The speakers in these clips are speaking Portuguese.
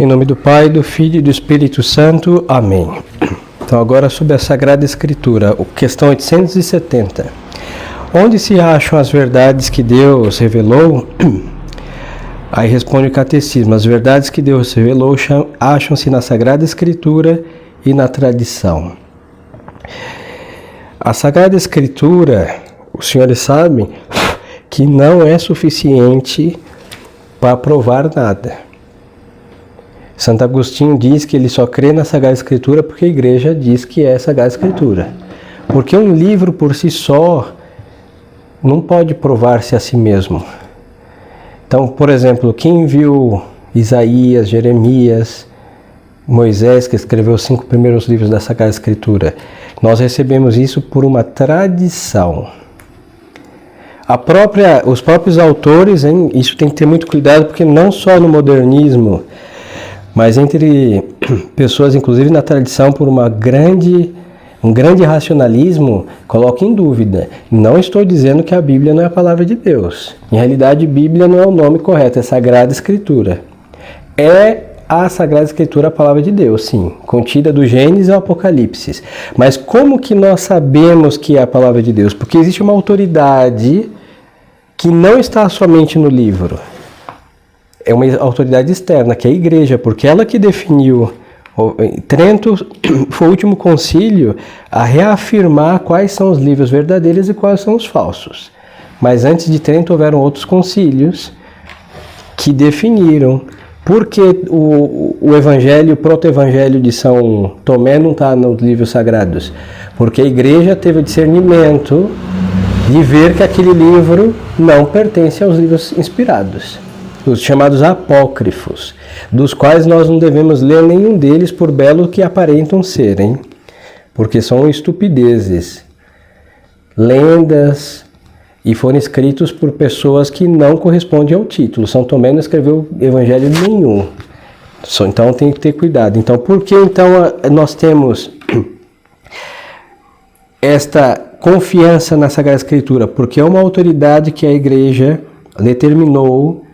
Em nome do Pai, do Filho e do Espírito Santo. Amém. Então agora sobre a Sagrada Escritura, questão 870. Onde se acham as verdades que Deus revelou? Aí responde o Catecismo. As verdades que Deus revelou acham-se na Sagrada Escritura e na tradição. A Sagrada Escritura, os senhores sabem que não é suficiente para provar nada. Santo Agostinho diz que ele só crê na Sagrada Escritura porque a Igreja diz que é Sagrada Escritura. Porque um livro por si só não pode provar-se a si mesmo. Então, por exemplo, quem viu Isaías, Jeremias, Moisés, que escreveu os 5 primeiros livros da Sagrada Escritura, nós recebemos isso por uma tradição. Os próprios autores, isso tem que ter muito cuidado, porque não só no modernismo, mas entre pessoas, inclusive na tradição, por um grande racionalismo, coloca em dúvida. Não estou dizendo que a Bíblia não é a palavra de Deus. Em realidade, Bíblia não é o nome correto, é Sagrada Escritura. É a Sagrada Escritura a palavra de Deus, sim, contida do Gênesis ao Apocalipse. Mas como que nós sabemos que é a palavra de Deus? Porque existe uma autoridade que não está somente no livro. É uma autoridade externa, que é a Igreja, porque ela que definiu. Trento foi o último concílio a reafirmar quais são os livros verdadeiros e quais são os falsos. Mas antes de Trento houveram outros concílios que definiram. Por que o Evangelho, o proto-evangelho de São Tomé não está nos livros sagrados? Porque a Igreja teve o discernimento de ver que aquele livro não pertence aos livros inspirados. Os chamados apócrifos, dos quais nós não devemos ler nenhum deles, por belo que aparentam serem, porque são estupidezes, lendas, e foram escritos por pessoas que não correspondem ao título. São Tomé não escreveu evangelho nenhum, então tem que ter cuidado. Então, por que então nós temos esta confiança na Sagrada Escritura? Porque é uma autoridade que a Igreja determinou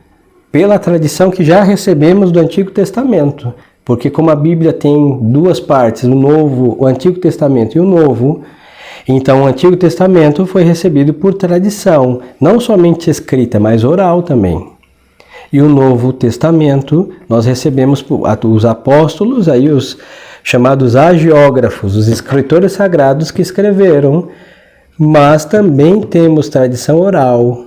pela tradição que já recebemos do Antigo Testamento. Porque como a Bíblia tem duas partes, o Antigo Testamento e o Novo, então o Antigo Testamento foi recebido por tradição, não somente escrita, mas oral também. E o Novo Testamento nós recebemos os apóstolos, aí os chamados hagiógrafos, os escritores sagrados que escreveram, mas também temos tradição oral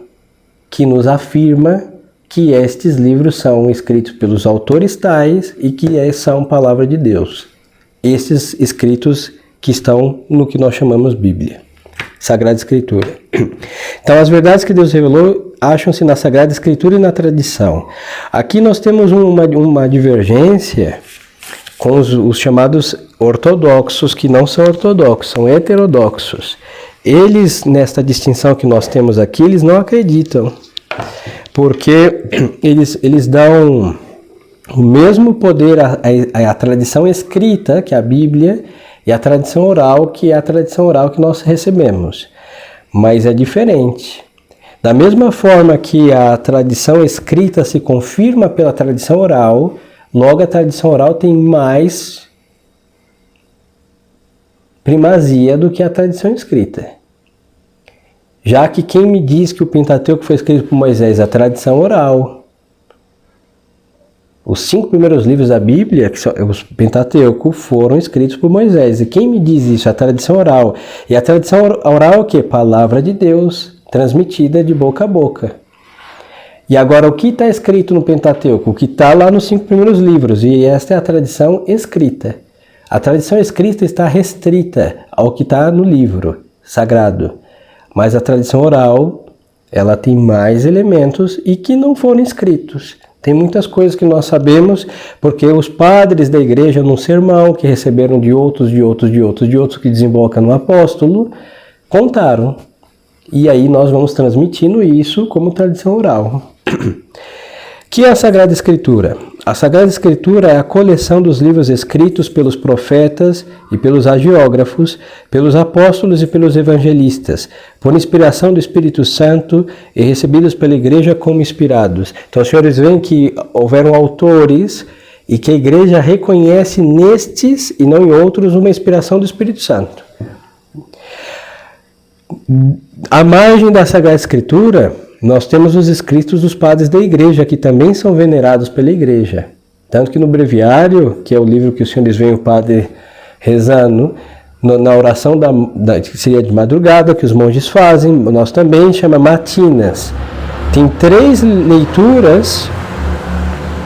que nos afirma que estes livros são escritos pelos autores tais e que são palavra de Deus. Esses escritos que estão no que nós chamamos Bíblia, Sagrada Escritura. Então, as verdades que Deus revelou acham-se na Sagrada Escritura e na tradição. Aqui nós temos uma divergência com os chamados ortodoxos, que não são ortodoxos, são heterodoxos. Eles, nesta distinção que nós temos aqui, eles não acreditam, porque eles dão o mesmo poder à tradição escrita, que é a Bíblia, e a tradição oral, que é a tradição oral que nós recebemos. Mas é diferente. Da mesma forma que a tradição escrita se confirma pela tradição oral, logo a tradição oral tem mais primazia do que a tradição escrita. Já que quem me diz que o Pentateuco foi escrito por Moisés é a tradição oral. Os 5 primeiros livros da Bíblia, que são os Pentateuco, foram escritos por Moisés. E quem me diz isso? A tradição oral. E a tradição oral é o quê? Palavra de Deus, transmitida de boca a boca. E agora, o que está escrito no Pentateuco? O que está lá nos 5 primeiros livros. E esta é a tradição escrita. A tradição escrita está restrita ao que está no livro sagrado. Mas a tradição oral, ela tem mais elementos e que não foram escritos. Tem muitas coisas que nós sabemos, porque os padres da igreja, num sermão que receberam de outros, que desemboca no apóstolo, contaram. E aí nós vamos transmitindo isso como tradição oral. Que é a Sagrada Escritura? A Sagrada Escritura é a coleção dos livros escritos pelos profetas e pelos hagiógrafos, pelos apóstolos e pelos evangelistas, por inspiração do Espírito Santo e recebidos pela Igreja como inspirados. Então, os senhores veem que houveram autores e que a igreja reconhece nestes e não em outros uma inspiração do Espírito Santo. À margem da Sagrada Escritura, nós temos os escritos dos padres da igreja, que também são venerados pela igreja. Tanto que no breviário, que é o livro que os senhores veem o padre rezando, na oração que seria de madrugada, que os monges fazem, nós também chama matinas. Tem 3 leituras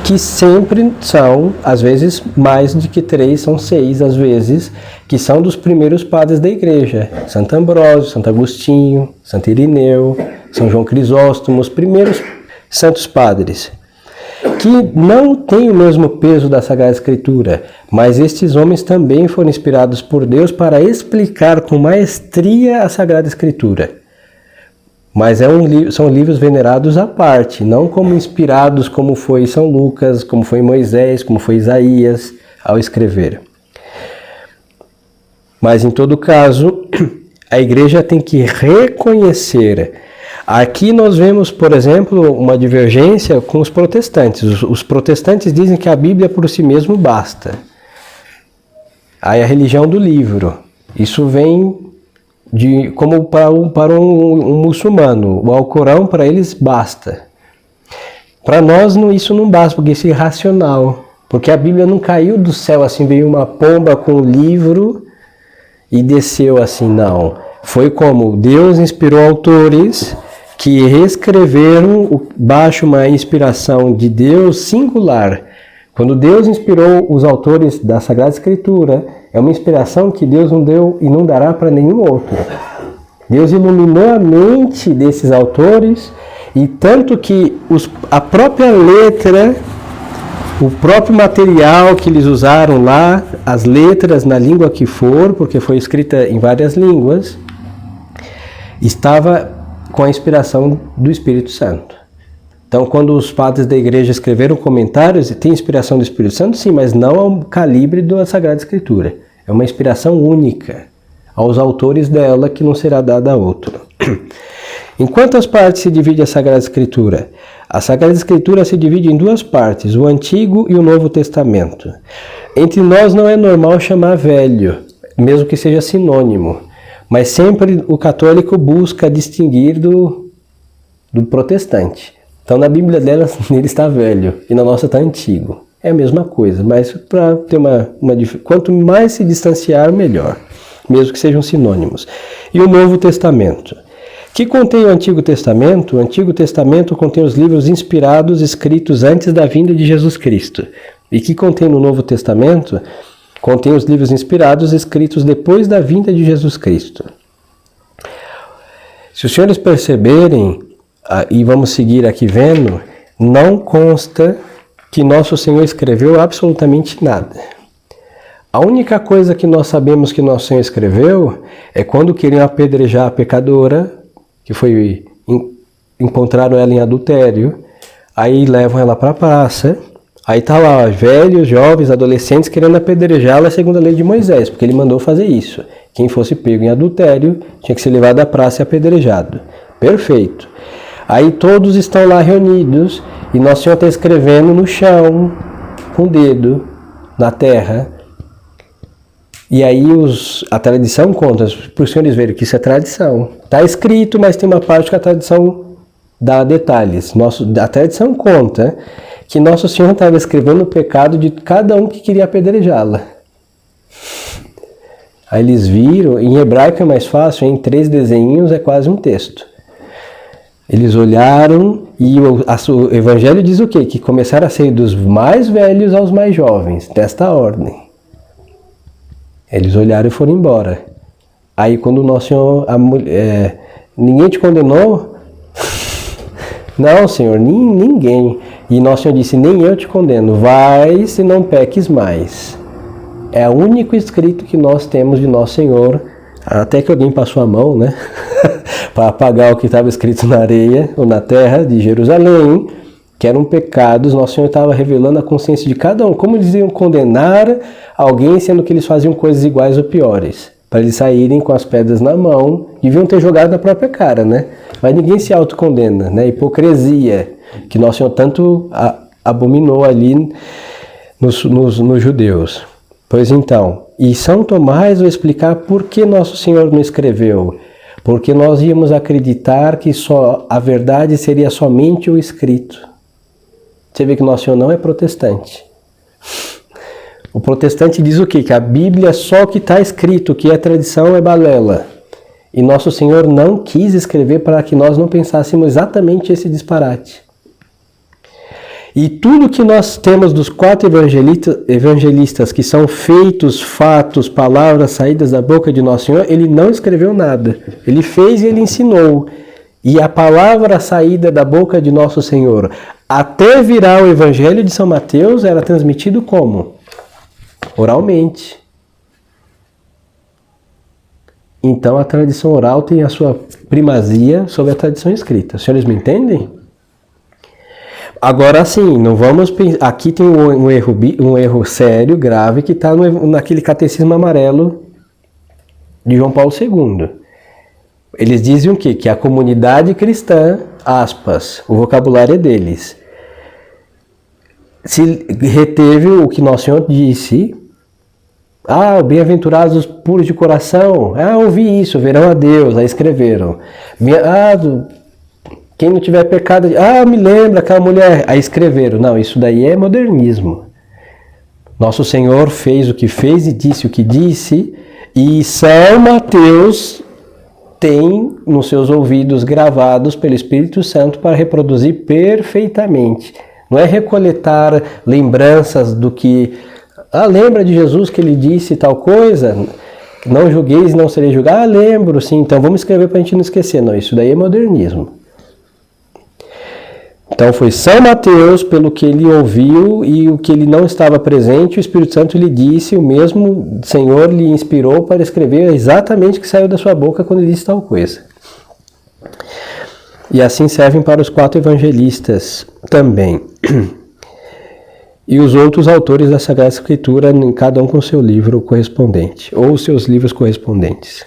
que sempre são, às vezes mais de que 3, são 6 às vezes, que são dos primeiros padres da igreja. Santo Ambrósio, Santo Agostinho, Santo Irineu, São João Crisóstomo, os primeiros santos padres, que não têm o mesmo peso da Sagrada Escritura, mas estes homens também foram inspirados por Deus para explicar com maestria a Sagrada Escritura. Mas são livros venerados à parte, não como inspirados como foi São Lucas, como foi Moisés, como foi Isaías ao escrever. Mas em todo caso, a igreja tem que reconhecer. Aqui nós vemos, por exemplo, uma divergência com os protestantes. Os protestantes dizem que a Bíblia por si mesmo basta. Aí a religião do livro. Isso vem como para um muçulmano. O Alcorão para eles basta. Para nós isso não basta, porque isso é irracional. Porque a Bíblia não caiu do céu assim, veio uma pomba com um livro e desceu assim, não. Foi como Deus inspirou autores que reescreveram baixo uma inspiração de Deus singular. Quando Deus inspirou os autores da Sagrada Escritura, é uma inspiração que Deus não deu e não dará para nenhum outro. Deus iluminou a mente desses autores, e tanto que a própria letra, o próprio material que eles usaram lá, as letras na língua que for, porque foi escrita em várias línguas, estava com a inspiração do Espírito Santo. Então, quando os padres da igreja escreveram comentários, tem inspiração do Espírito Santo? Sim, mas não ao calibre da Sagrada Escritura. É uma inspiração única aos autores dela, que não será dada a outro. Em quantas partes se divide a Sagrada Escritura? A Sagrada Escritura se divide em 2 partes, o Antigo e o Novo Testamento. Entre nós não é normal chamar velho, mesmo que seja sinônimo, mas sempre o católico busca distinguir do protestante. Então na Bíblia delas ele está velho e na nossa está antigo. É a mesma coisa, mas para ter quanto mais se distanciar, melhor, mesmo que sejam sinônimos. E o Novo Testamento, que contém o Antigo Testamento. O Antigo Testamento contém os livros inspirados escritos antes da vinda de Jesus Cristo. E que contém no Novo Testamento, contém os livros inspirados escritos depois da vinda de Jesus Cristo. Se os senhores perceberem, e vamos seguir aqui vendo, não consta que Nosso Senhor escreveu absolutamente nada. A única coisa que nós sabemos que Nosso Senhor escreveu é quando queriam apedrejar a pecadora, que encontraram ela em adultério, aí levam ela para a praça, aí está lá velhos, jovens, adolescentes querendo apedrejá-la segundo a lei de Moisés, porque ele mandou fazer isso. Quem fosse pego em adultério tinha que ser levado à praça e apedrejado. Perfeito. Aí todos estão lá reunidos e Nosso Senhor está escrevendo no chão, com o dedo, na terra. E aí a tradição conta, para os senhores verem que isso é tradição. Está escrito, mas tem uma parte que a tradição dá detalhes. A tradição conta que Nosso Senhor estava escrevendo o pecado de cada um que queria apedrejá-la. Aí eles viram, em hebraico é mais fácil, em 3 desenhinhos é quase um texto. Eles olharam e o Evangelho diz o quê? Que começaram a ser dos mais velhos aos mais jovens, desta ordem. Eles olharam e foram embora. Aí quando o Nosso Senhor, ninguém te condenou? Não, Senhor, ninguém. E Nosso Senhor disse, nem eu te condeno, vais e não peques mais. É o único escrito que nós temos de Nosso Senhor, até que alguém passou a mão, né? Para apagar o que estava escrito na areia ou na terra de Jerusalém, que eram pecados. Nosso Senhor estava revelando a consciência de cada um, como eles iam condenar alguém, sendo que eles faziam coisas iguais ou piores, para eles saírem com as pedras na mão. Deviam ter jogado na própria cara, né? Mas ninguém se autocondena, né? Hipocrisia, que Nosso Senhor tanto abominou ali nos judeus. Pois então, e São Tomás vai explicar por que Nosso Senhor não escreveu. Porque nós íamos acreditar que só a verdade seria somente o escrito. Você vê que Nosso Senhor não é protestante. O protestante diz o quê? Que a Bíblia é só o que está escrito, que a tradição é balela. E Nosso Senhor não quis escrever para que nós não pensássemos exatamente esse disparate. E tudo que nós temos dos 4 evangelistas, que são feitos, fatos, palavras saídas da boca de Nosso Senhor, ele não escreveu nada. Ele fez e ele ensinou. E a palavra saída da boca de Nosso Senhor, até virar o Evangelho de São Mateus, era transmitido como? Oralmente. Então a tradição oral tem a sua primazia sobre a tradição escrita. Os senhores me entendem? Agora sim, não vamos pensar. Aqui tem um erro sério, grave, que está naquele catecismo amarelo de João Paulo II. Eles dizem o quê? Que a comunidade cristã, aspas, o vocabulário é deles, se reteve o que Nosso Senhor disse. Bem-aventurados os puros de coração. Ouvi isso, verão a Deus. Aí escreveram. Quem não tiver pecado... me lembra aquela mulher. Aí escreveram. Não, isso daí é modernismo. Nosso Senhor fez o que fez e disse o que disse. E São Mateus tem nos seus ouvidos gravados pelo Espírito Santo para reproduzir perfeitamente. Não é recoletar lembranças do que... lembra de Jesus que ele disse tal coisa? Não julgueis e não sereis julgados? Lembro, sim. Então vamos escrever para a gente não esquecer. Não, isso daí é modernismo. Então foi São Mateus, pelo que ele ouviu e o que ele não estava presente, o Espírito Santo lhe disse, o mesmo Senhor lhe inspirou para escrever exatamente o que saiu da sua boca quando ele disse tal coisa. E assim servem para os 4 evangelistas também. E os outros autores da Sagrada Escritura, cada um com seu livro correspondente, ou seus livros correspondentes.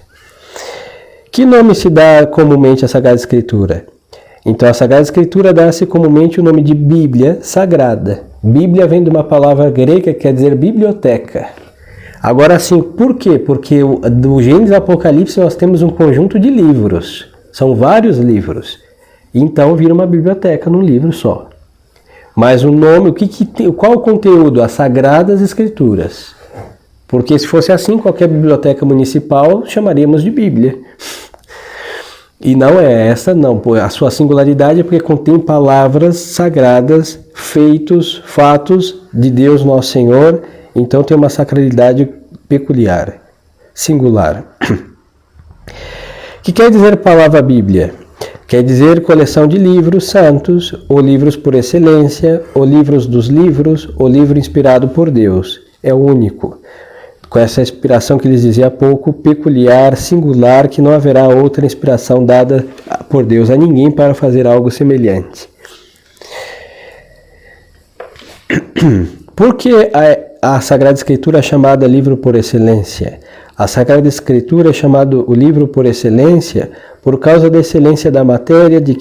Que nome se dá comumente à Sagrada Escritura? Então, a Sagrada Escritura dá-se comumente o nome de Bíblia Sagrada. Bíblia vem de uma palavra grega que quer dizer biblioteca. Agora sim, por quê? Porque do Gênesis ao Apocalipse nós temos um conjunto de livros. São vários livros. Então, vira uma biblioteca num livro só. Mas o nome, qual o conteúdo? As Sagradas Escrituras. Porque se fosse assim, qualquer biblioteca municipal chamaríamos de Bíblia. E não é essa, não. A sua singularidade é porque contém palavras sagradas, feitos, fatos de Deus Nosso Senhor. Então tem uma sacralidade peculiar, singular. O que quer dizer a palavra Bíblia? Quer dizer coleção de livros santos, ou livros por excelência, ou livros dos livros, ou livro inspirado por Deus. É o único. Com essa inspiração que lhes dizia há pouco, peculiar, singular, que não haverá outra inspiração dada por Deus a ninguém para fazer algo semelhante. Por que a Sagrada Escritura é chamada livro por excelência? A Sagrada Escritura é chamada o livro por excelência por causa da excelência da matéria de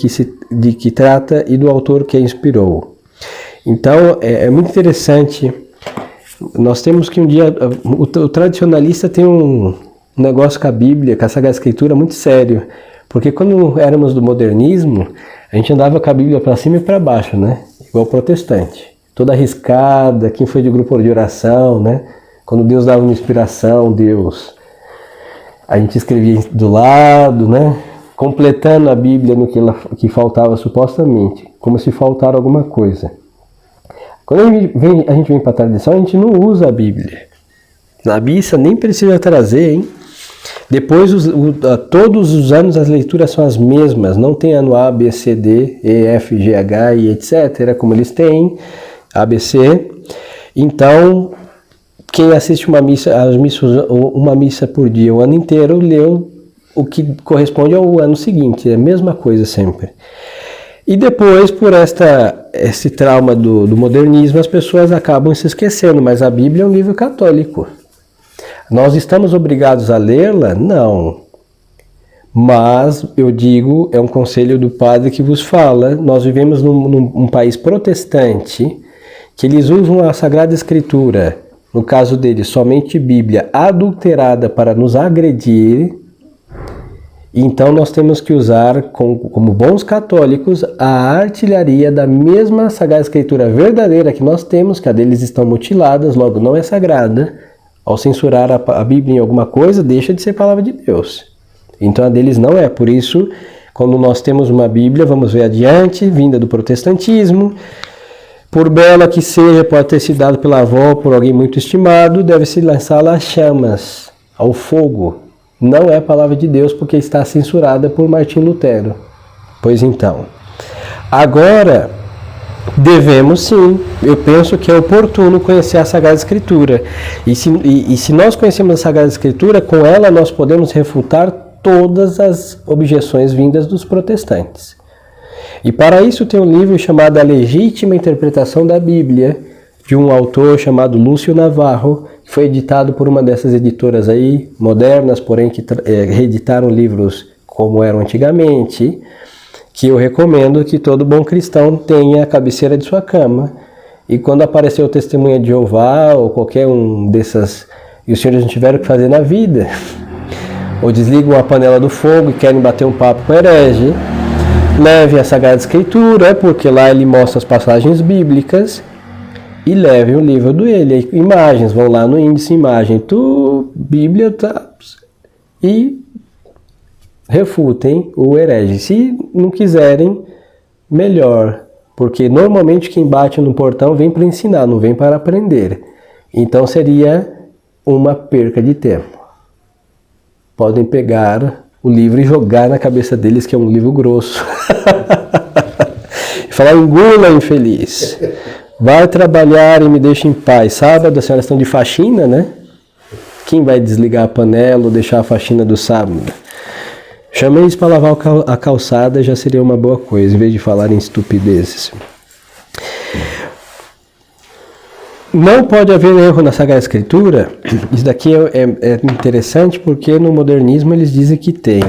que trata e do autor que a inspirou. Então, é muito interessante. Nós temos que um dia... O tradicionalista tem um negócio com a Bíblia, com a Sagrada Escritura, muito sério. Porque quando éramos do modernismo, a gente andava com a Bíblia para cima e para baixo, né? Igual protestante. Toda arriscada, quem foi de grupo de oração, né? Quando Deus dava uma inspiração, Deus... A gente escrevia do lado, né? Completando a Bíblia no que faltava supostamente. Como se faltara alguma coisa. Quando a gente vem para a tradição, a gente não usa a Bíblia. Na missa nem precisa trazer, hein? Depois, todos os anos as leituras são as mesmas. Não tem ano A, B, C, D, E, F, G, H e etc. Como eles têm, ABC. Então, quem assiste uma missa por dia o ano inteiro, leu o que corresponde ao ano seguinte. É a mesma coisa sempre. E depois, por esse trauma do modernismo, as pessoas acabam se esquecendo, mas a Bíblia é um livro católico. Nós estamos obrigados a lê-la? Não. Mas, eu digo, é um conselho do padre que vos fala, nós vivemos num país protestante, que eles usam a Sagrada Escritura, no caso deles, somente Bíblia, adulterada para nos agredir, então nós temos que usar, como bons católicos, a artilharia da mesma Sagrada Escritura verdadeira que nós temos, que a deles estão mutiladas, logo não é sagrada. Ao censurar a Bíblia em alguma coisa, deixa de ser palavra de Deus. Então a deles não é. Por isso, quando nós temos uma Bíblia, vamos ver adiante, vinda do protestantismo, por bela que seja, pode ter sido dado pela avó, por alguém muito estimado, deve-se lançá-la às chamas, ao fogo. Não é palavra de Deus porque está censurada por Martim Lutero. Pois então, agora devemos sim, eu penso que é oportuno conhecer a Sagrada Escritura. E se nós conhecemos a Sagrada Escritura, com ela nós podemos refutar todas as objeções vindas dos protestantes. E para isso tem um livro chamado A Legítima Interpretação da Bíblia, de um autor chamado Lúcio Navarro, que foi editado por uma dessas editoras aí, modernas, porém que reeditaram livros como eram antigamente, que eu recomendo que todo bom cristão tenha a cabeceira de sua cama. E quando aparecer o Testemunha de Jeová, ou qualquer um dessas, e os senhores não tiveram o que fazer na vida, ou desligam a panela do fogo e querem bater um papo com herege, leve a Sagrada Escritura, porque lá ele mostra as passagens bíblicas, e leve o livro dele, imagens, vão lá no índice imagem, Bíblia, tá, e refutem o herege. Se não quiserem, melhor, porque normalmente quem bate no portão vem para ensinar, não vem para aprender. Então seria uma perca de tempo. Podem pegar o livro e jogar na cabeça deles que é um livro grosso. E falar, engula, infeliz. Vai trabalhar e me deixa em paz. Sábado, as senhoras estão de faxina, né? Quem vai desligar a panela ou deixar a faxina do sábado? Chamei eles para lavar a calçada, já seria uma boa coisa, em vez de falar em estupidezes. Não pode haver erro na Sagrada Escritura. Isso daqui é interessante porque no modernismo eles dizem que tem.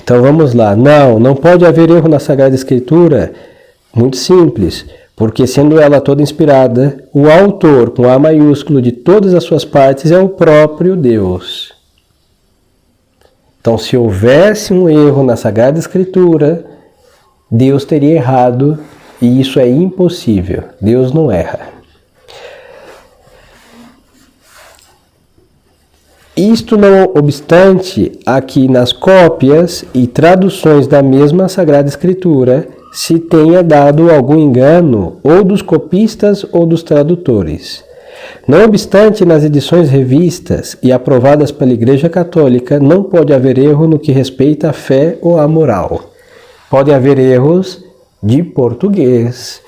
Então vamos lá. Não pode haver erro na Sagrada Escritura. Muito simples. Porque sendo ela toda inspirada, o autor, com A maiúsculo, de todas as suas partes é o próprio Deus. Então, se houvesse um erro na Sagrada Escritura, Deus teria errado, e isso é impossível. Deus não erra. Isto não obstante, aqui nas cópias e traduções da mesma Sagrada Escritura, se tenha dado algum engano, ou dos copistas ou dos tradutores. Não obstante, nas edições revistas e aprovadas pela Igreja Católica, não pode haver erro no que respeita à fé ou à moral. Podem haver erros de português,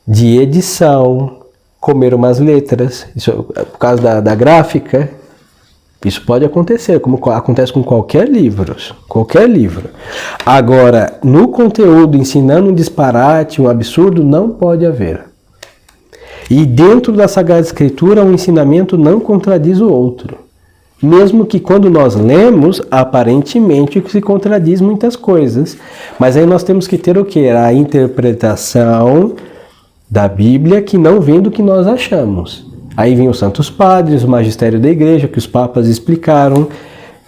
de edição, comer umas letras, isso, por causa da gráfica. Isso pode acontecer, como acontece com qualquer livro. Agora, no conteúdo, ensinando um disparate, um absurdo, não pode haver. E dentro da Sagrada Escritura, um ensinamento não contradiz o outro. Mesmo que quando nós lemos, aparentemente se contradiz muitas coisas. Mas aí nós temos que ter o quê? A interpretação da Bíblia que não vem do que nós achamos. Aí vem os santos padres, o magistério da igreja, que os papas explicaram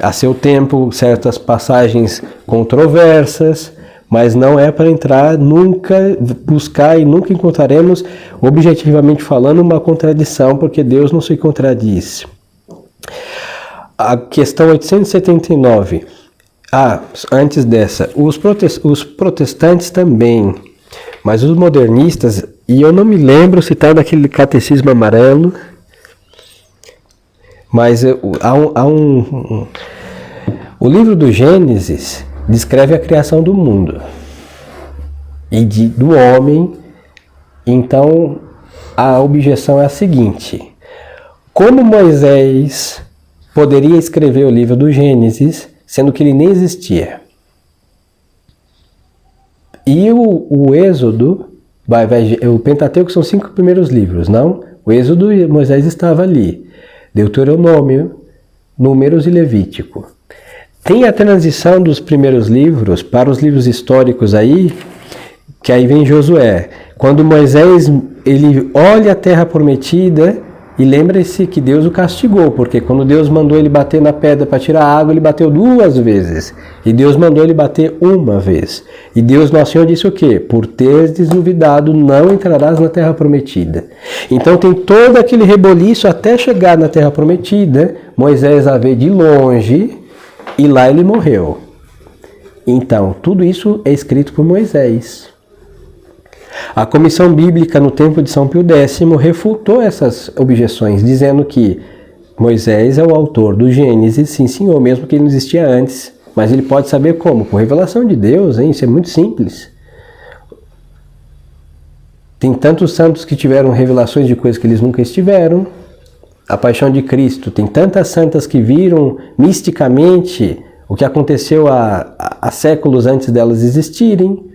a seu tempo certas passagens controversas, mas não é para entrar, nunca buscar e nunca encontraremos, objetivamente falando, uma contradição, porque Deus não se contradiz. A questão 879. Antes dessa, os protestantes também, mas os modernistas, e eu não me lembro se está naquele catecismo amarelo, mas o livro do Gênesis descreve a criação do mundo e do homem. Então a objeção é a seguinte: como Moisés poderia escrever o livro do Gênesis, sendo que ele nem existia? E o Êxodo, o Pentateuco são 5 primeiros livros, não? O Êxodo, Moisés estava ali. Deuteronômio, Números e Levítico. Tem a transição dos primeiros livros para os livros históricos aí, que aí vem Josué. Quando Moisés ele olha a terra prometida e lembra-se que Deus o castigou, porque quando Deus mandou ele bater na pedra para tirar a água, ele bateu 2 vezes. E Deus mandou ele bater 1 vez. E Deus, nosso Senhor, disse o quê? Por teres duvidado, não entrarás na terra prometida. Então tem todo aquele reboliço até chegar na terra prometida. Moisés a vê de longe e lá ele morreu. Então, tudo isso é escrito por Moisés. A Comissão Bíblica no tempo de São Pio X refutou essas objeções, dizendo que Moisés é o autor do Gênesis, sim senhor, mesmo que ele não existia antes. Mas ele pode saber como? Por revelação de Deus, hein? Isso é muito simples. Tem tantos santos que tiveram revelações de coisas que eles nunca estiveram. A paixão de Cristo, tem tantas santas que viram misticamente o que aconteceu há séculos antes delas existirem.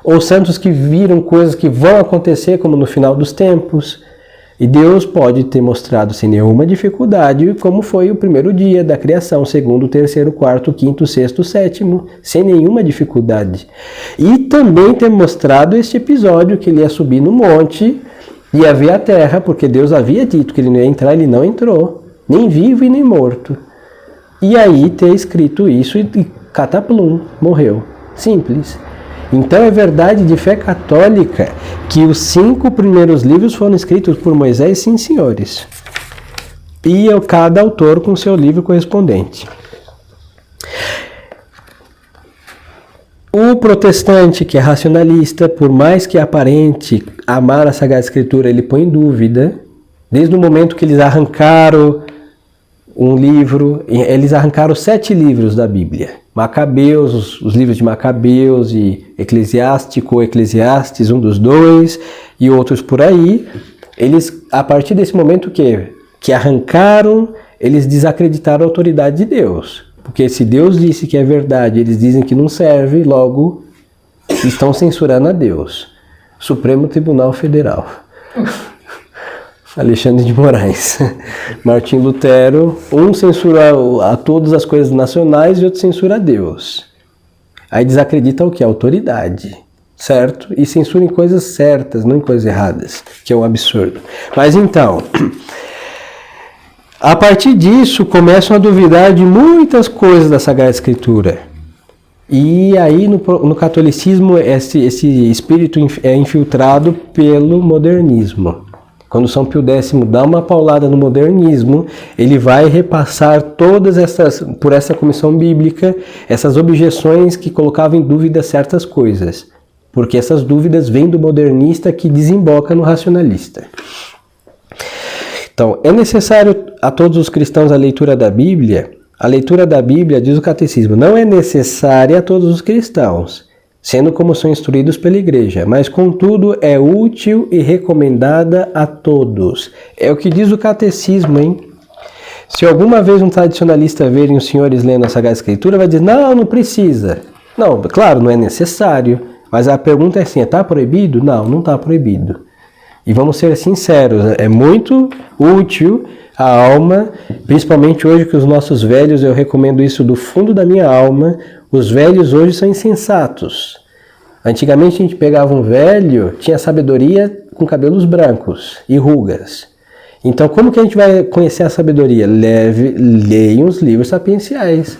Ou santos que viram coisas que vão acontecer, como no final dos tempos. E Deus pode ter mostrado sem nenhuma dificuldade como foi o primeiro dia da criação, segundo, terceiro, quarto, quinto, sexto, sétimo, sem nenhuma dificuldade. E também ter mostrado este episódio que ele ia subir no monte, ia ver a terra, porque Deus havia dito que ele não ia entrar, ele não entrou, nem vivo e nem morto. E aí ter escrito isso e cataplum, morreu. Simples. Então é verdade de fé católica que os 5 primeiros livros foram escritos por Moisés, sim senhores. E cada autor com seu livro correspondente. O protestante que é racionalista, por mais que aparente amar a Sagrada Escritura, ele põe em dúvida, desde o momento que eles arrancaram um livro, eles arrancaram 7 livros da Bíblia. Macabeus, os livros de Macabeus e Eclesiástico, Eclesiastes, um dos 2 e outros por aí. Eles, a partir desse momento que arrancaram, eles desacreditaram a autoridade de Deus. Porque se Deus disse que é verdade, eles dizem que não serve, logo estão censurando a Deus. Supremo Tribunal Federal. Alexandre de Moraes, Martim Lutero, um censura a todas as coisas nacionais e outro censura a Deus. Aí desacredita o que? A autoridade, certo? E censura em coisas certas, não em coisas erradas, que é um absurdo. Mas então, a partir disso começam a duvidar de muitas coisas da Sagrada Escritura. E aí no catolicismo esse espírito é infiltrado pelo modernismo. Quando São Pio X dá uma paulada no modernismo, ele vai repassar todas essas, por essa comissão bíblica, essas objeções que colocavam em dúvida certas coisas. Porque essas dúvidas vêm do modernista que desemboca no racionalista. Então, é necessário a todos os cristãos a leitura da Bíblia? A leitura da Bíblia, diz o catecismo, não é necessária a todos os cristãos, sendo como são instruídos pela igreja, mas contudo é útil e recomendada a todos. É o que diz o catecismo, hein? Se alguma vez um tradicionalista verem os senhores lendo a Sagrada Escritura, vai dizer, não precisa. Não, claro, não é necessário, mas a pergunta é assim, está proibido? Não, não está proibido. E vamos ser sinceros, é muito útil a alma, principalmente hoje que os nossos velhos, eu recomendo isso do fundo da minha alma, os velhos hoje são insensatos. Antigamente a gente pegava um velho, tinha sabedoria com cabelos brancos e rugas. Então como que a gente vai conhecer a sabedoria? Leia os livros sapienciais.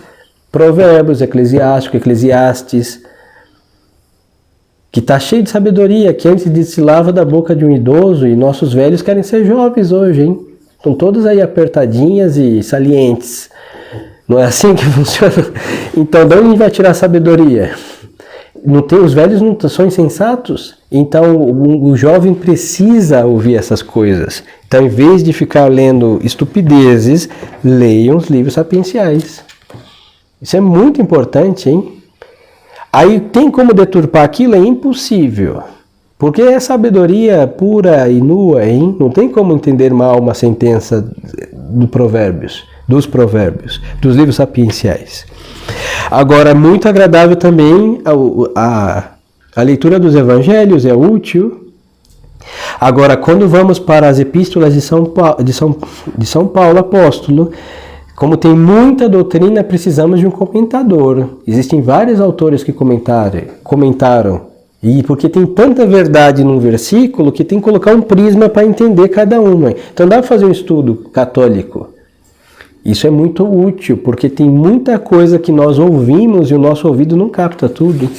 Provérbios, Eclesiástico, Eclesiastes, que está cheio de sabedoria, que antes destilava da boca de um idoso, e nossos velhos querem ser jovens hoje, hein? Estão todas aí apertadinhas e salientes. Não é assim que funciona? Então, de onde a gente vai tirar a sabedoria? Os velhos não são insensatos? Então, o jovem precisa ouvir essas coisas. Então, em vez de ficar lendo estupidezes, leiam os livros sapienciais. Isso é muito importante, hein? Aí, tem como deturpar aquilo? É impossível. Porque é sabedoria pura e nua, hein? Não tem como entender mal uma sentença dos provérbios, dos livros sapienciais. Agora, muito agradável também a leitura dos evangelhos, é útil. Agora, quando vamos para as epístolas de São Paulo, apóstolo, como tem muita doutrina, precisamos de um comentador. Existem vários autores que comentaram E porque tem tanta verdade num versículo que tem que colocar um prisma para entender cada uma. Então dá para fazer um estudo católico. Isso é muito útil, porque tem muita coisa que nós ouvimos e o nosso ouvido não capta tudo.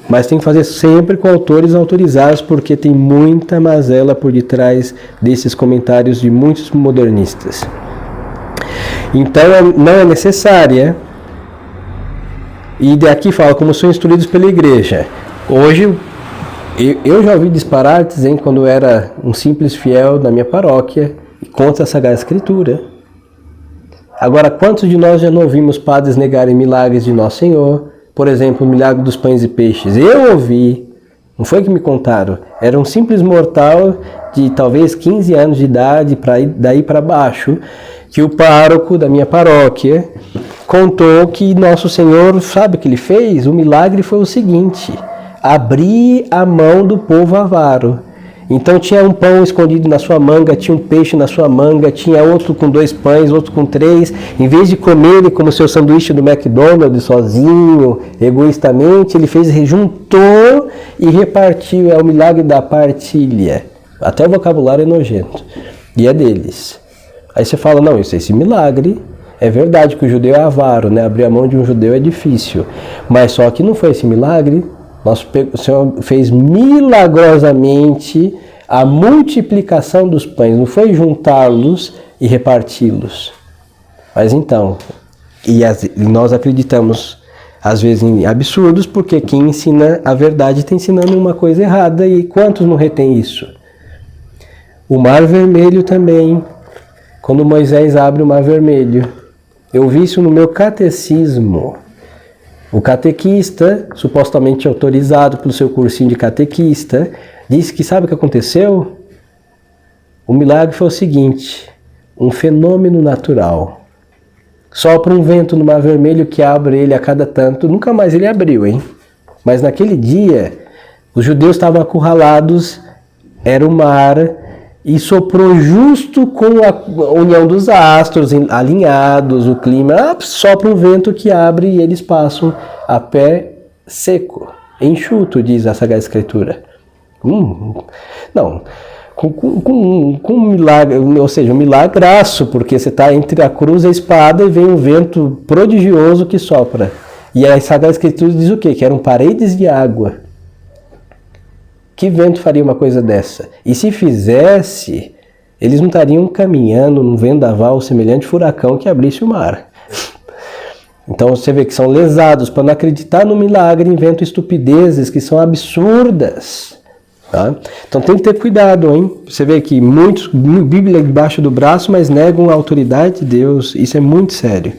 Mas tem que fazer sempre com autores autorizados, porque tem muita mazela por detrás desses comentários de muitos modernistas. Então não é necessária. E daqui fala como são instruídos pela igreja. Hoje eu já ouvi disparates, hein, quando eu era um simples fiel da minha paróquia contra a Sagrada Escritura. Agora, quantos de nós já não ouvimos padres negarem milagres de Nosso Senhor? Por exemplo, o milagre dos pães e peixes. Eu ouvi, não foi que me contaram. Era um simples mortal de talvez 15 anos de idade, daí para baixo, que o pároco da minha paróquia contou que Nosso Senhor, sabe o que ele fez? O milagre foi o seguinte: abrir a mão do povo avaro. Então tinha um pão escondido na sua manga, tinha um peixe na sua manga, tinha outro com 2 pães, outro com 3. Em vez de comer ele como seu sanduíche do McDonald's sozinho, egoístamente, ele juntou e repartiu. É o milagre da partilha. Até o vocabulário é nojento. E é deles. Aí você fala, não, esse milagre é verdade que o judeu é avaro, né? Abrir a mão de um judeu é difícil. Mas só que não foi esse milagre. O Senhor fez milagrosamente a multiplicação dos pães, não foi juntá-los e reparti-los. Mas então, nós acreditamos às vezes em absurdos, porque quem ensina a verdade está ensinando uma coisa errada, e quantos não retém isso? O Mar Vermelho também, quando Moisés abre o Mar Vermelho, eu vi isso no meu catecismo. O catequista, supostamente autorizado pelo seu cursinho de catequista, disse que sabe o que aconteceu? O milagre foi o seguinte: um fenômeno natural. Sopra um vento no Mar Vermelho que abre ele a cada tanto, nunca mais ele abriu, hein? Mas naquele dia, os judeus estavam acurralados, era o mar, e soprou justo com a união dos astros alinhados, o clima, sopra um vento que abre e eles passam a pé seco, enxuto, diz a Sagrada Escritura. Não, com um milagre, ou seja, um milagraço, porque você está entre a cruz e a espada e vem um vento prodigioso que sopra. E a Sagrada Escritura diz o quê? Que eram paredes de água. Que vento faria uma coisa dessa? E se fizesse, eles não estariam caminhando num vendaval semelhante furacão que abrisse o mar. Então você vê que são lesados para não acreditar no milagre, inventam estupidezes que são absurdas. Tá? Então tem que ter cuidado, hein? Você vê que muitos, Bíblia debaixo do braço, mas negam a autoridade de Deus. Isso é muito sério.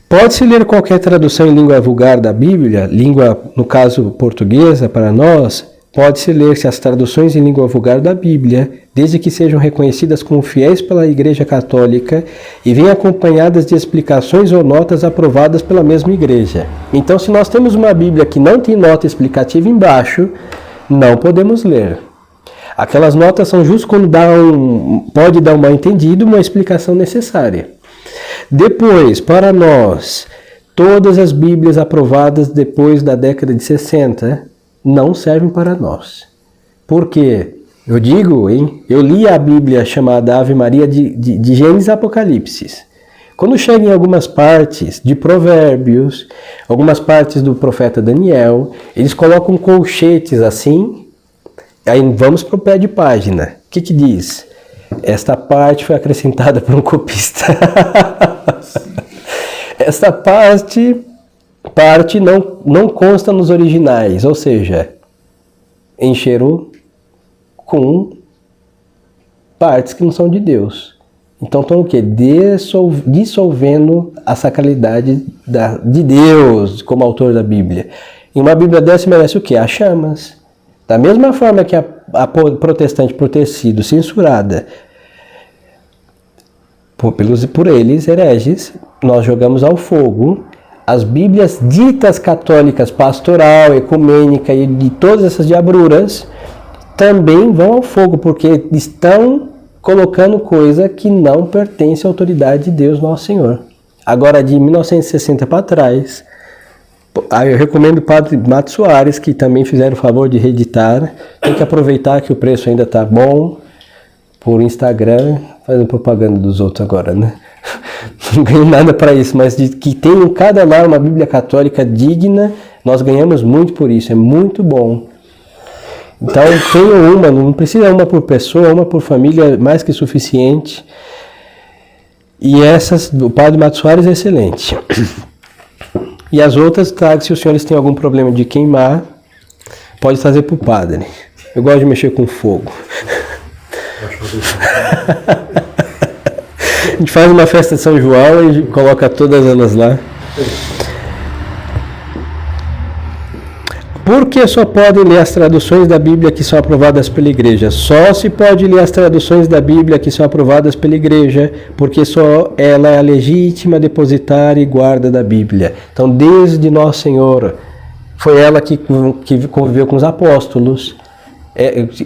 Pode-se ler qualquer tradução em língua vulgar da Bíblia, língua, no caso, portuguesa, para nós, pode-se ler-se as traduções em língua vulgar da Bíblia, desde que sejam reconhecidas como fiéis pela Igreja Católica e venham acompanhadas de explicações ou notas aprovadas pela mesma Igreja. Então, se nós temos uma Bíblia que não tem nota explicativa embaixo, não podemos ler. Aquelas notas são justo quando pode dar um mal-entendido, uma explicação necessária. Depois, para nós, todas as Bíblias aprovadas depois da década de 60 não servem para nós. Por quê? Eu digo, hein? Eu li a Bíblia chamada Ave Maria de Gênesis e Apocalipse. Quando chega em algumas partes de Provérbios, algumas partes do profeta Daniel, eles colocam colchetes assim, aí vamos para o pé de página. O que diz? Esta parte foi acrescentada por um copista. Esta parte não consta nos originais, ou seja, encheram com partes que não são de Deus. Então estão o quê? Dissolvendo a sacralidade de Deus como autor da Bíblia. Em uma Bíblia dessa merece o quê? As chamas. Da mesma forma que a protestante, por ter sido censurada por eles, hereges, nós jogamos ao fogo as Bíblias ditas católicas, pastoral, ecumênica e de todas essas diabruras, também vão ao fogo, porque estão colocando coisa que não pertence à autoridade de Deus Nosso Senhor. Agora, de 1960 para trás, Eu recomendo o Padre Mato Soares, que também fizeram o favor de reeditar. Tem que aproveitar que o preço ainda está bom. Por Instagram, fazendo propaganda dos outros agora, né? Não ganho nada para isso, mas de que tem em cada lar uma Bíblia católica digna, nós ganhamos muito por isso, é muito bom. Então, tenho uma, não precisa uma por pessoa, uma por família, mais que suficiente. E essas, o Padre Mato Soares é excelente. E as outras, tá, se os senhores têm algum problema de queimar, pode trazer para o padre. Eu gosto de mexer com fogo. A gente faz uma festa de São João e coloca todas elas lá. Por que só podem ler as traduções da Bíblia que são aprovadas pela igreja? Só se pode ler as traduções da Bíblia que são aprovadas pela igreja, porque só ela é a legítima depositária e guarda da Bíblia. Então, desde Nosso Senhor, foi ela que conviveu com os apóstolos.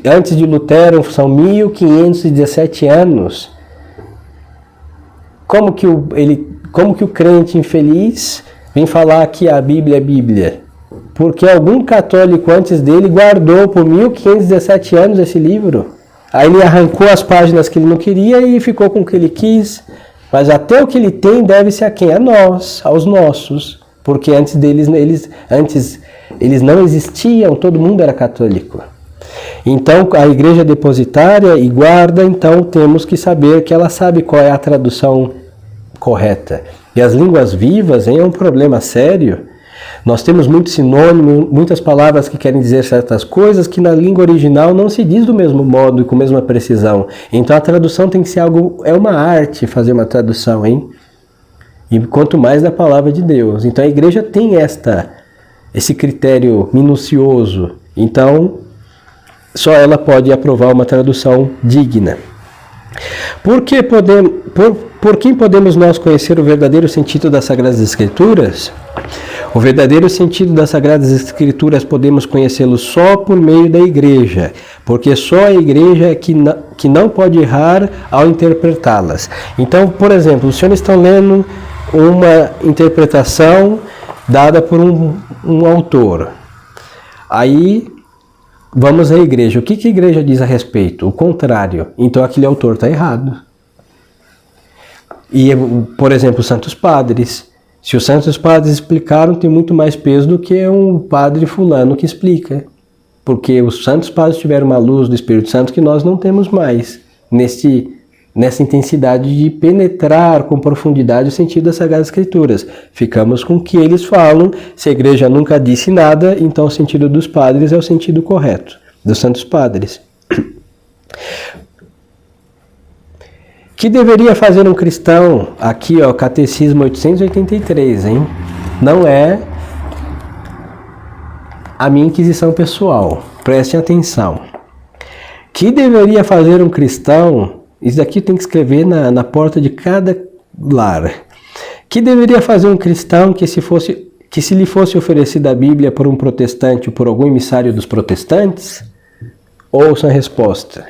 Antes de Lutero, são 1517 anos. Como que o crente infeliz vem falar que a Bíblia é Bíblia? Porque algum católico antes dele guardou por 1517 anos esse livro. Aí ele arrancou as páginas que ele não queria e ficou com o que ele quis. Mas até o que ele tem deve-se a quem? A nós, aos nossos. Porque antes deles, eles não existiam, todo mundo era católico. Então, a igreja depositária e guarda, então temos que saber que ela sabe qual é a tradução correta. E as línguas vivas, hein, é um problema sério. Nós temos muitos sinônimos, muitas palavras que querem dizer certas coisas que na língua original não se diz do mesmo modo e com a mesma precisão. Então a tradução tem que ser algo, é uma arte fazer uma tradução, hein? E quanto mais da palavra de Deus. Então a igreja tem esse critério minucioso. Então só ela pode aprovar uma tradução digna. Por quem podemos nós conhecer o verdadeiro sentido das Sagradas Escrituras? O verdadeiro sentido das Sagradas Escrituras podemos conhecê-lo só por meio da igreja, porque só a igreja é que não pode errar ao interpretá-las. Então, por exemplo, os senhores estão lendo uma interpretação dada por um autor. Aí, vamos à igreja. O que a igreja diz a respeito? O contrário. Então, aquele autor está errado. E, por exemplo, os santos padres. Se os santos padres explicaram, tem muito mais peso do que um padre fulano que explica. Porque os santos padres tiveram uma luz do Espírito Santo que nós não temos mais. Nessa intensidade de penetrar com profundidade o sentido das Sagradas Escrituras. Ficamos com o que eles falam. Se a igreja nunca disse nada, então o sentido dos padres é o sentido correto, dos santos padres. Que deveria fazer um cristão? Aqui, ó, Catecismo 883, hein? Não é a minha inquisição pessoal. Prestem atenção. Que deveria fazer um cristão? Isso daqui tem que escrever na porta de cada lar. Que deveria fazer um cristão que se lhe fosse oferecida a Bíblia por um protestante ou por algum emissário dos protestantes? Ouçam a resposta.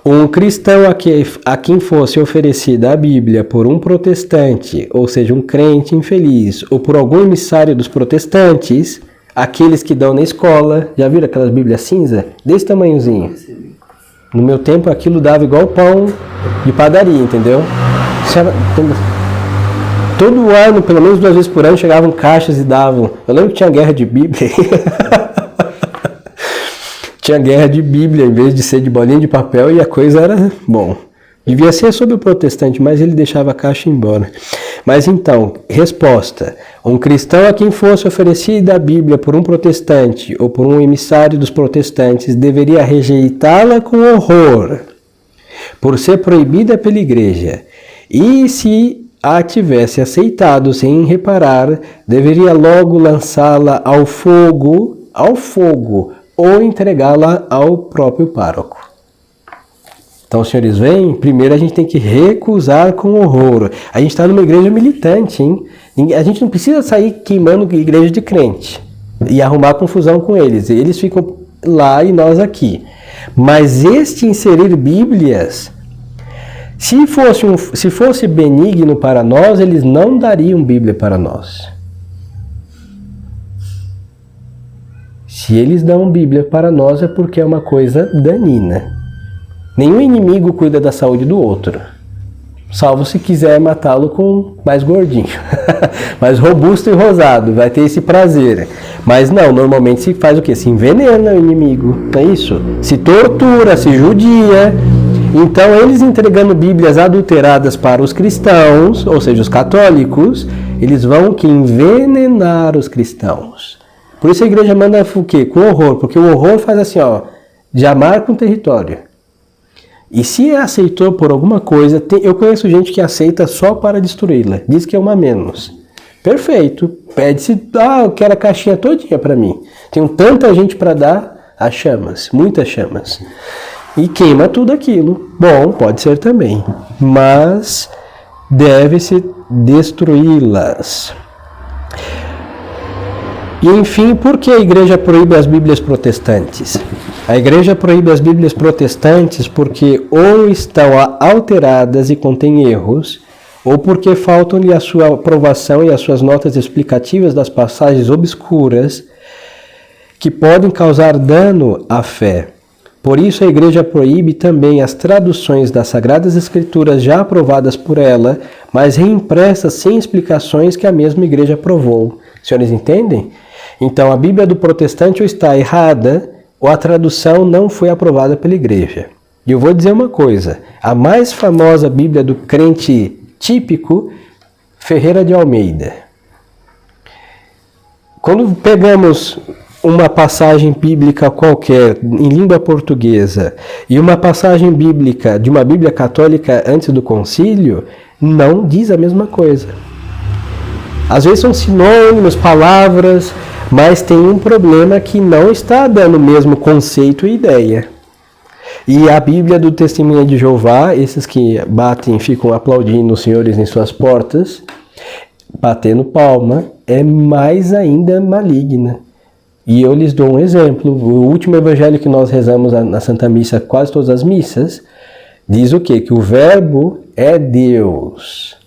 Um cristão a quem fosse oferecida a Bíblia por um protestante, ou seja, um crente infeliz, ou por algum emissário dos protestantes, aqueles que dão na escola, já viram aquelas Bíblias cinza? Desse tamanhozinho. No meu tempo aquilo dava igual pão de padaria, entendeu? Todo ano, pelo menos 2 vezes por ano, chegavam caixas e davam. Eu lembro que tinha guerra de Bíblia. Tinha guerra de Bíblia, em vez de ser de bolinha de papel, e a coisa era, bom, devia ser sobre o protestante, mas ele deixava a caixa e ia embora. Mas então, resposta, um cristão a quem fosse oferecida a Bíblia por um protestante ou por um emissário dos protestantes deveria rejeitá-la com horror, por ser proibida pela igreja, e se a tivesse aceitado sem reparar, deveria logo lançá-la ao fogo, ou entregá-la ao próprio pároco. Então, os senhores veem, primeiro a gente tem que recusar com horror. A gente está numa igreja militante, hein? A gente não precisa sair queimando igreja de crente e arrumar confusão com eles. Eles ficam lá e nós aqui. Mas inserir Bíblias, se fosse benigno para nós, eles não dariam Bíblia para nós. Se eles dão Bíblia para nós é porque é uma coisa danina. Nenhum inimigo cuida da saúde do outro. Salvo se quiser matá-lo com mais gordinho, mais robusto e rosado, vai ter esse prazer. Mas não, normalmente se faz o quê? Se envenena o inimigo, não é isso? Se tortura, se judia. Então eles entregando Bíblias adulteradas para os cristãos, ou seja, os católicos, eles vão que envenenar os cristãos. Por isso a igreja manda o quê? Com horror, porque o horror faz assim, ó, já marca um território. E se aceitou por alguma coisa, eu conheço gente que aceita só para destruí-la. Diz que é uma menos. Perfeito. Pede-se, eu quero a caixinha todinha para mim. Tenho tanta gente para dar, as chamas, muitas chamas. E queima tudo aquilo. Bom, pode ser também. Mas deve-se destruí-las. E enfim, por que a igreja proíbe as Bíblias protestantes? A igreja proíbe as Bíblias protestantes porque ou estão alteradas e contêm erros, ou porque faltam-lhe a sua aprovação e as suas notas explicativas das passagens obscuras que podem causar dano à fé. Por isso a igreja proíbe também as traduções das Sagradas Escrituras já aprovadas por ela, mas reimpressas sem explicações que a mesma igreja aprovou. Os senhores entendem? Então a Bíblia do protestante ou está errada, ou a tradução não foi aprovada pela igreja. E eu vou dizer uma coisa, a mais famosa Bíblia do crente típico, Ferreira de Almeida. Quando pegamos uma passagem bíblica qualquer, em língua portuguesa, e uma passagem bíblica de uma Bíblia católica antes do concílio, não diz a mesma coisa. Às vezes são sinônimos, palavras, mas tem um problema que não está dando o mesmo conceito e ideia. E a Bíblia do Testemunha de Jeová, esses que batem, ficam aplaudindo os senhores em suas portas, batendo palma, é mais ainda maligna. E eu lhes dou um exemplo. O último evangelho que nós rezamos na Santa Missa, quase todas as missas, diz o quê? Que o Verbo é Deus.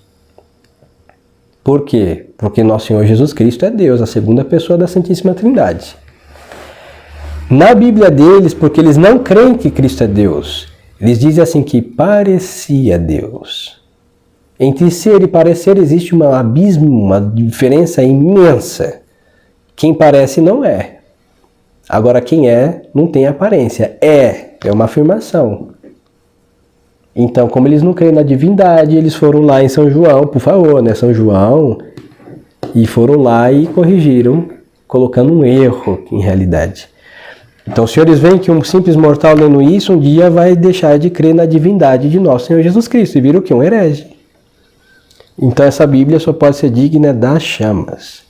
Por quê? Porque nosso Senhor Jesus Cristo é Deus, a segunda pessoa da Santíssima Trindade. Na Bíblia deles, porque eles não creem que Cristo é Deus, eles dizem assim que parecia Deus. Entre ser e parecer existe um abismo, uma diferença imensa. Quem parece não é. Agora quem é, não tem aparência. É uma afirmação. Então, como eles não creem na divindade, eles foram lá em São João, por favor, né? São João, e foram lá e corrigiram, colocando um erro em realidade. Então, os senhores veem que um simples mortal lendo isso, um dia vai deixar de crer na divindade de nosso Senhor Jesus Cristo, e vira o quê? Um herege. Então, essa Bíblia só pode ser digna das chamas.